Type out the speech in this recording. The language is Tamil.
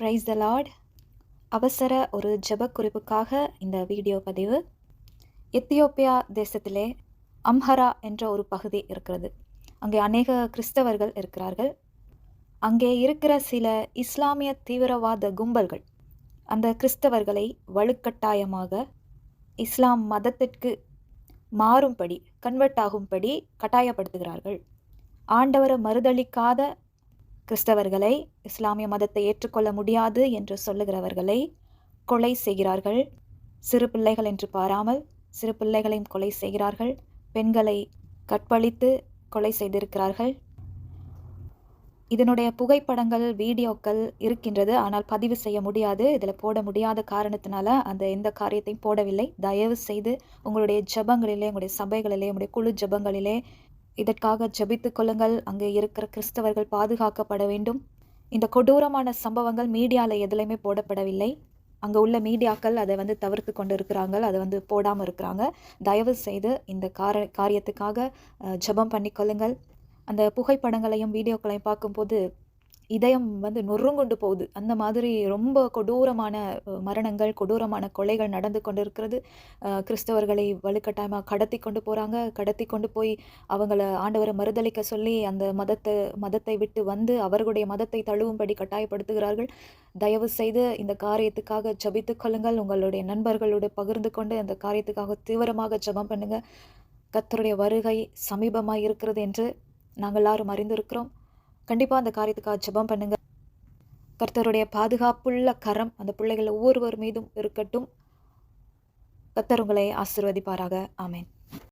Praise the Lord. அவசர ஒரு ஜெப குறிப்புக்காக இந்த வீடியோ பதிவு. எத்தியோப்பியா தேசத்திலே அம்ஹரா என்ற ஒரு பகுதி இருக்கிறது. அங்கே அநேக கிறிஸ்தவர்கள் இருக்கிறார்கள். அங்கே இருக்கிற சில இஸ்லாமிய தீவிரவாத கும்பல்கள் அந்த கிறிஸ்தவர்களை வலுக்கட்டாயமாக இஸ்லாம் மதத்திற்கு மாறும்படி, கன்வெர்ட் ஆகும்படி கட்டாயப்படுத்துகிறார்கள். ஆண்டவரை மறுதளிக்காத கிறிஸ்தவர்களை, இஸ்லாமிய மதத்தை ஏற்றுக்கொள்ள முடியாது என்று சொல்லுகிறவர்களை கொலை செய்கிறார்கள். சிறு பிள்ளைகள் என்று பாராமல் சிறு பிள்ளைகளையும் கொலை செய்கிறார்கள். பெண்களை கற்பழித்து கொலை செய்திருக்கிறார்கள். இதனுடைய புகைப்படங்கள், வீடியோக்கள் இருக்கின்றது. ஆனால் பதிவு செய்ய முடியாது. இதில் போட முடியாத காரணத்தினால அந்த எந்த காரியத்தையும் போடவில்லை. தயவு செய்து உங்களுடைய ஜெபங்களிலே, உங்களுடைய சபைகளிலே, உங்களுடைய குழு ஜெபங்களிலே இதற்காக ஜெபித்துக் கொள்ளுங்கள். அங்கே இருக்கிற கிறிஸ்தவர்கள் பாதுகாக்கப்பட வேண்டும். இந்த கொடூரமான சம்பவங்கள் மீடியாவில் எதுலையுமே போடப்படவில்லை. அங்கே உள்ள மீடியாக்கள் அதை தவிர்த்து கொண்டு இருக்கிறாங்க, அதை போடாமல் இருக்கிறாங்க. தயவு செய்து இந்த காரியத்துக்காக ஜெபம் பண்ணிக்கொள்ளுங்கள். அந்த புகைப்படங்களையும் வீடியோக்களையும் பார்க்கும்போது இதயம் நொறுங்குண்டு போகுது. அந்த மாதிரி ரொம்ப கொடூரமான மரணங்கள், கொடூரமான கொலைகள் நடந்து கொண்டு இருக்கிறது. கிறிஸ்தவர்களை வலுக்கட்டாயமாக கடத்தி கொண்டு போகிறாங்க. கடத்தி கொண்டு போய் அவங்கள ஆண்டவரை மறுதளிக்க சொல்லி அந்த மதத்தை விட்டு வந்து அவர்களுடைய மதத்தை தழுவும்படி கட்டாயப்படுத்துகிறார்கள். தயவு செய்து இந்த காரியத்துக்காக ஜெபித்து கொள்ளுங்கள். உங்களுடைய நண்பர்களோடு பகிர்ந்து கொண்டு அந்த காரியத்துக்காக தீவிரமாக ஜெபம் பண்ணுங்க. கர்த்தருடைய வருகை சமீபமாக இருக்கிறது என்று நாங்கள் எல்லாரும் அறிந்திருக்கிறோம். கண்டிப்பாக அந்த காரியத்துக்காக ஜெபம் பண்ணுங்க. கர்த்தருடைய பாதுகாப்புள்ள கரம் அந்த பிள்ளைகள் ஒவ்வொருவர் மீதும் இருக்கட்டும். கர்த்தர் உங்களை ஆசீர்வதிப்பாராக. ஆமென்.